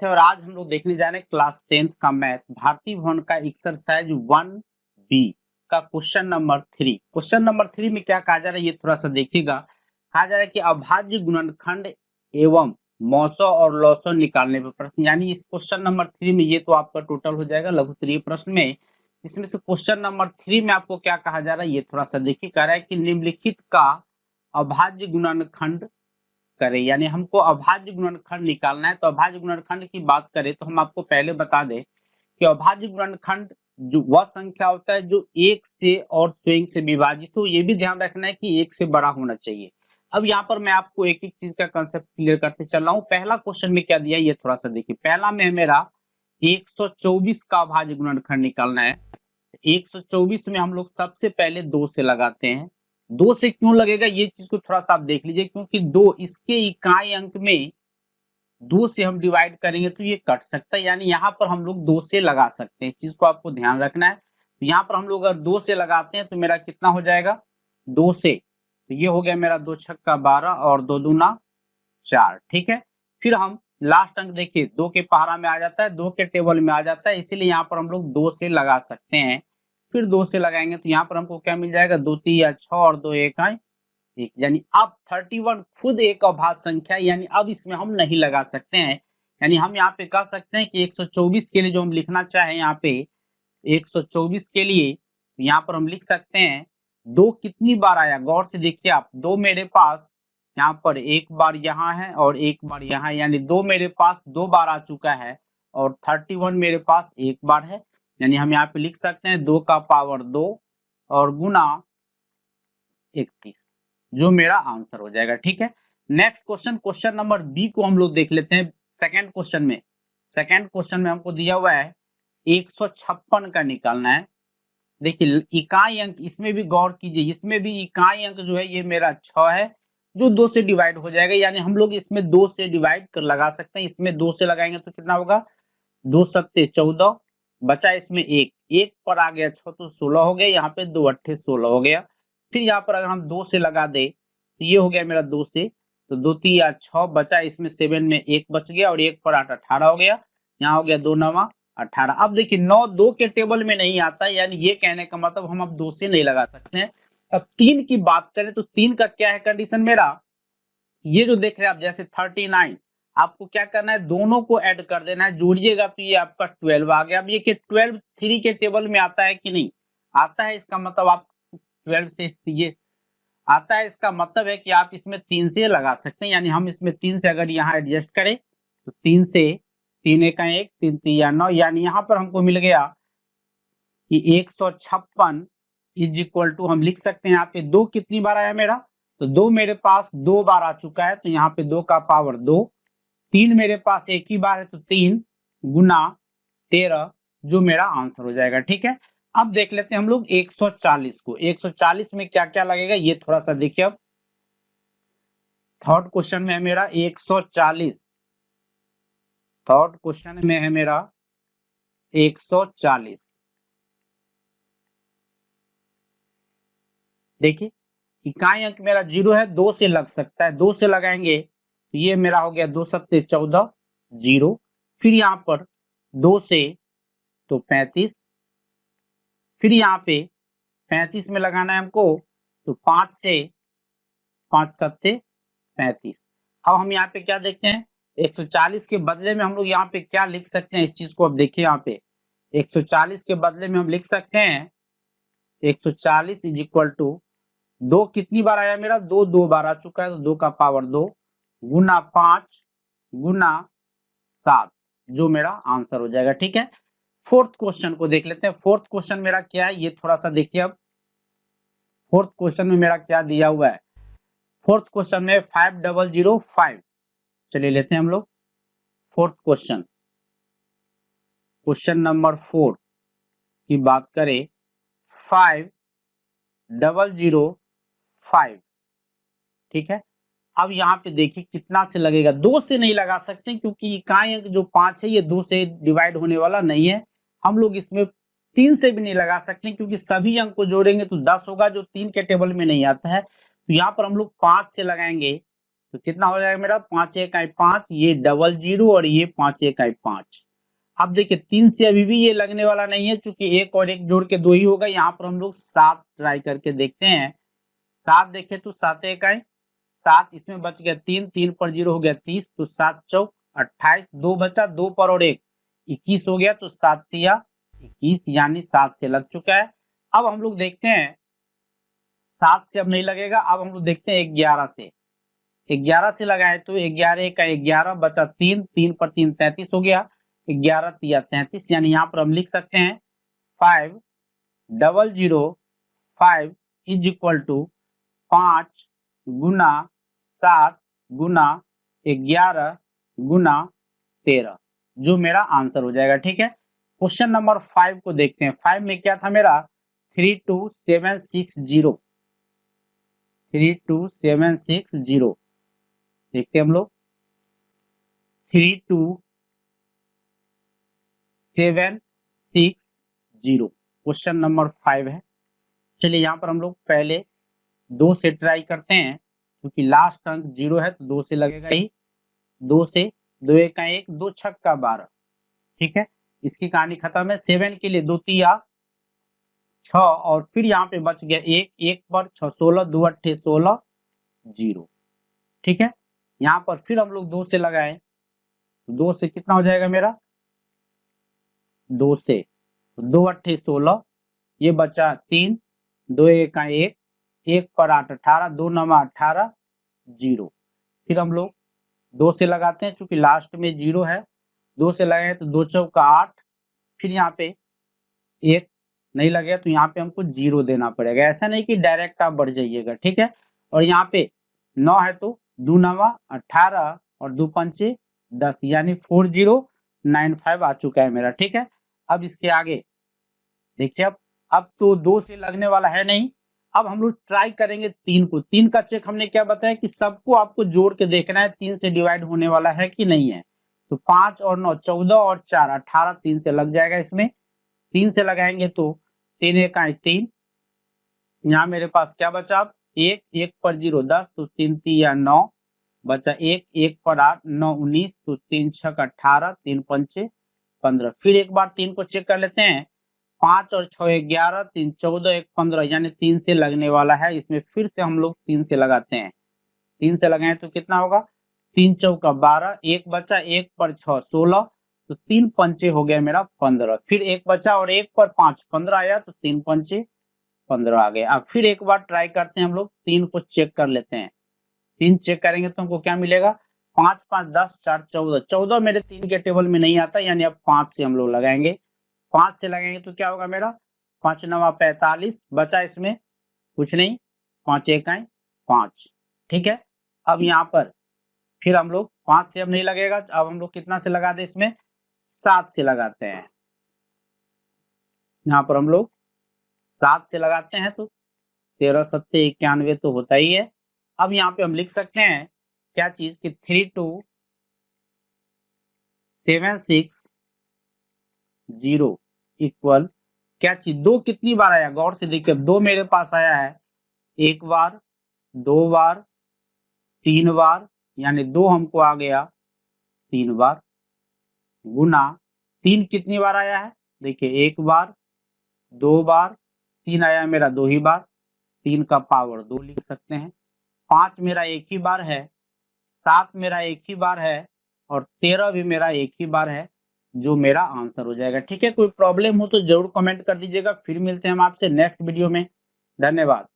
थे और आज हम लोग देखने जा रहे हैं क्लास 10th का मैथ भारतीय भवन का एक्सरसाइज 1B का क्वेश्चन नंबर 3। क्वेश्चन नंबर 3 में क्या कहा जा रहा है ये थोड़ा सा देखिएगा। कहा जा रहा है कि अभाज्य गुणनखंड एवं मौसों और लौसों निकालने पर प्रश्न, यानी इस क्वेश्चन नंबर 3 में ये तो आपका टोटल हो जाएगा लघुत्तरीय प्रश्न में। इसमें से क्वेश्चन नंबर 3 में आपको क्या कहा जा रहा है ये थोड़ा सा देखिए। कह रहा है कि निम्नलिखित का अभाज्य गुणनखंड करें, यानी हमको अभाज्य गुणनखंड निकालना है। तो अभाज्य गुणनखंड की बात करें तो हम आपको पहले बता दें कि अभाज्य गुणनखंड जो वह संख्या होता है जो एक से और स्वयं से विभाजित हो। ये भी ध्यान रखना है कि एक से बड़ा होना चाहिए। अब यहाँ पर मैं आपको एक एक चीज का कंसेप्ट क्लियर करते चल रहा हूँ। पहला क्वेश्चन में क्या दिया ये थोड़ा सा देखिए। पहला में मेरा 124 का अभाज्य गुणनखंड निकालना है। 124 में हम लोग सबसे पहले 2 से लगाते हैं। 2 से क्यों लगेगा ये चीज को थोड़ा सा आप देख लीजिए, क्योंकि 2 इसके इकाई अंक में 2 से हम डिवाइड करेंगे तो ये कट सकता है, यानी यहाँ पर हम लोग 2 से लगा सकते हैं। इस चीज को आपको ध्यान रखना है। तो यहाँ पर हम लोग अगर 2 से लगाते हैं तो मेरा कितना हो जाएगा 2 से, तो ये हो गया मेरा 2 छक्का 12 और 2 दूना 4। ठीक है, फिर हम लास्ट अंक देखिए 2 के पहाड़ा में आ जाता है, 2 के टेबल में आ जाता है, इसीलिए यहाँ पर हम लोग 2 से लगा सकते हैं। फिर 2 से लगाएंगे तो यहाँ पर हमको क्या मिल जाएगा 2 3 6 और 2 1 1, यानी अब 31 खुद एक अभाज्य संख्या, यानी अब इसमें हम नहीं लगा सकते हैं। यानी हम यहाँ पे कह सकते हैं कि 124 के लिए जो हम लिखना चाहें यहाँ पे 124 के लिए यहाँ पर हम लिख सकते हैं 2 कितनी बार आया, गौर से देखिए आप। 2 मेरे पास यहाँ पर एक बार यहाँ है और एक बार यहाँ, यानी 2 मेरे पास 2 बार आ चुका है और 31 मेरे पास एक बार है। यानी हम यहाँ पे लिख सकते हैं 2 का पावर 2 और गुना 31, जो मेरा आंसर हो जाएगा। ठीक है, next question, question number B को हम लोग देख लेते हैं। सेकंड क्वेश्चन में हमको दिया हुआ है 156 का निकालना है। देखिए इकाई अंक, इसमें भी गौर कीजिए, इसमें भी इकाई अंक जो है ये मेरा 6 है जो 2 से डिवाइड हो जाएगा, यानी हम लोग इसमें 2 से डिवाइड कर लगा सकते हैं। इसमें 2 से लगाएंगे तो कितना होगा 2 सत्ते 14, बचा इसमें एक पर आ गया 6 तो 16 हो गया, यहाँ पे 2 अट्ठे 16 हो गया। फिर यहाँ पर अगर हम 2 से लगा दे तो ये हो गया मेरा 2 से, तो 2 3 6, बचा इसमें 7 में 1 बच गया और 1 पर 8 18 हो गया, यहाँ हो गया 2 9 18। अब देखिए 9 2 के टेबल में नहीं आता, यानी ये कहने का मतलब हम अब 2 से नहीं लगा सकते हैं। अब 3 की बात करें तो 3 का क्या है कंडीशन मेरा, ये जो देख रहे हैं आप जैसे 39, आपको क्या करना है दोनों को ऐड कर देना है, जोड़िएगा तो ये आपका 12 आ गया। अब ये कि 12 3 के टेबल में आता है कि नहीं आता है, इसका मतलब आप 12 से ये आता है, इसका मतलब है कि आप इसमें 3 से लगा सकते हैं। यानी हम इसमें 3 से अगर यहाँ एडजस्ट करें तो 3 से 3 1 1 3 3 9, यानी यहाँ पर हमको मिल गया कि 156 इज इक्वल टू, हम लिख सकते हैं यहाँ पे 2 कितनी बार आया मेरा, तो 2 मेरे पास 2 बार आ चुका है, तो यहाँ पे 2 का पावर 2, 3 मेरे पास एक ही बार है तो 3 गुना 13, जो मेरा आंसर हो जाएगा। ठीक है, अब देख लेते हैं हम लोग 140 को। 140 में क्या क्या लगेगा ये थोड़ा सा देखिए। अब थर्ड क्वेश्चन में है मेरा 140, थर्ड क्वेश्चन में है मेरा 140। देखिए इकाई अंक मेरा 0 है, 2 से लग सकता है, 2 से लगाएंगे तो ये मेरा हो गया 2 सत्ते 14 0, फिर यहाँ पर 2 से तो 35, फिर यहाँ पे 35 में लगाना है हमको तो 5 से 5 सत्ते 35। अब हम यहाँ पे क्या देखते हैं 140 के बदले में हम लोग यहाँ पे क्या लिख सकते हैं, इस चीज को अब देखिए। यहाँ पे 140 के बदले में हम लिख सकते हैं 140 इज इक्वल टू 2 कितनी बार आया मेरा 2 2 बार आ चुका है, तो 2 का पावर 2 गुना 5 गुना 7, जो मेरा आंसर हो जाएगा। ठीक है, फोर्थ क्वेश्चन को देख लेते हैं। फोर्थ क्वेश्चन मेरा क्या है ये थोड़ा सा देखिए। अब फोर्थ क्वेश्चन में मेरा क्या दिया हुआ है, फोर्थ क्वेश्चन में 5005, चलिए लेते हैं हम लोग फोर्थ क्वेश्चन। क्वेश्चन नंबर 4 की बात करें 5005। ठीक है, अब यहाँ पे देखिए कितना से लगेगा, 2 से नहीं लगा सकते क्योंकि इकाई अंक जो 5 है ये 2 से डिवाइड होने वाला नहीं है। हम लोग इसमें 3 से भी नहीं लगा सकते क्योंकि सभी अंक को जोड़ेंगे तो 10 होगा, जो 3 के टेबल में नहीं आता है। तो यहाँ पर हम लोग 5 से लगाएंगे तो कितना हो जाएगा मेरा 5 1 5, ये 00 और ये 5 1 5। अब देखिए 3 से अभी भी ये लगने वाला नहीं है, क्योंकि एक और एक जोड़ के 2 ही होगा। यहाँ पर हम लोग 7 ट्राई करके देखते हैं। 7 देखे तो 7 1 7, इसमें बच गया 3, 3 पर 0 हो गया 30, तो 7 चौक 28, 2 बचा, 2 पर और 1 21 हो गया, तो 7 तिया 21, यानी 7 से लग चुका है। अब हम लोग देखते हैं 7 से अब नहीं लगेगा। अब हम लोग देखते हैं 11 से। 11 से लगाए तो 11 का 11 बचा 3, 3 पर 3 33 हो गया, 11 तिया 33, यानी यहाँ पर हम लिख सकते हैं 5005 इज इक्वल टू 5 गुना 7 गुना 11 गुना 13, जो मेरा आंसर हो जाएगा। ठीक है, क्वेश्चन नंबर 5 को देखते हैं। 5 में क्या था मेरा 32760, 32760 देखते हैं हम लोग। 32760 क्वेश्चन नंबर 5 है। चलिए यहाँ पर हम लोग पहले 2 से ट्राई करते हैं, क्योंकि लास्ट अंक 0 है तो 2 से लगेगा ही। 2 से 2 1 1, 2 छक्का 12। ठीक है, इसकी कहानी खत्म है। 7 के लिए 2 तिया 6, और फिर यहाँ पे बच गया 1, 1 पर 6 16, 2 8 16 0। ठीक है, यहाँ पर फिर हम लोग 2 से लगाए, 2 से कितना हो जाएगा मेरा 2 से 2 8 16, ये बचा 3, 2 1 1, 1 पर 8 18, 2 9 18 0। फिर हम लोग 2 से लगाते हैं, चूंकि लास्ट में 0 है। 2 से लगाए तो 2 चौका 8, फिर यहाँ पे 1 नहीं लगे तो यहाँ पे हमको 0 देना पड़ेगा। ऐसा नहीं कि डायरेक्ट आप बढ़ जाइएगा। ठीक है, और यहाँ पे 9 है तो 2 9 18 और 2 पंचे 10, यानी 4095 आ चुका है मेरा। ठीक है, अब इसके आगे देखिए, अब तो 2 से लगने वाला है नहीं। अब हम लोग ट्राई करेंगे 3 को। 3 का चेक हमने क्या बताया कि सबको आपको जोड़ के देखना है 3 से डिवाइड होने वाला है कि नहीं है। तो 5 और 9 14 और 4 18, 3 से लग जाएगा। इसमें 3 से लगाएंगे तो 3 1 3, यहाँ मेरे पास क्या बचा, अब 1 1 पर 0 10, तो 3 तिया 9 बचा 1 1 पर 8 9 19, तो 3 छक 18, 3 पंचे 15। फिर एक बार 3 को चेक कर लेते हैं। 5 और 6 11, 3 14 1 15, यानी 3 से लगने वाला है। इसमें फिर से हम लोग 3 से लगाते हैं। 3 से लगाए तो कितना होगा 3 चौका 12, 1 बचा, 1 पर 6 16, तो 3 पंचे हो गया मेरा 15। फिर 1 बचा और 1 पर 5 15 आया, तो 3 पंचे 15 आ गए। अब फिर एक बार ट्राई करते हैं हम लोग, 3 को चेक कर लेते हैं। 3 चेक करेंगे तो हमको क्या मिलेगा 5 5 10 4 14, 14 मेरे 3 के टेबल में नहीं आता, यानी अब 5 से हम लोग लगाएंगे। 5 से लगाएंगे तो क्या होगा मेरा 5 9 45, बचा इसमें कुछ नहीं, 5 1 5। ठीक है, अब यहाँ पर फिर हम लोग 5 से अब नहीं लगेगा। अब हम लोग कितना से लगा दे, इसमें 7 से लगाते हैं। यहाँ पर हम लोग 7 से लगाते हैं तो 13 7 91 तो होता ही है। अब यहाँ पे हम लिख सकते हैं क्या चीज कि 32760 इक्वल क्या चीज, 2 कितनी बार आया गौर से देखिए। 2 मेरे पास आया है 1 बार 2 बार 3 बार, यानी 2 हमको आ गया 3 बार, गुना 3 कितनी बार आया है देखिए 1 बार 2 बार, 3 आया मेरा 2 ही बार, 3 का पावर 2 लिख सकते हैं। 5 मेरा 1 ही बार है, 7 मेरा 1 ही बार है, और 13 भी मेरा 1 ही बार है, जो मेरा आंसर हो जाएगा। ठीक है, कोई प्रॉब्लम हो तो जरूर कमेंट कर दीजिएगा। फिर मिलते हैं हम आपसे नेक्स्ट वीडियो में। धन्यवाद।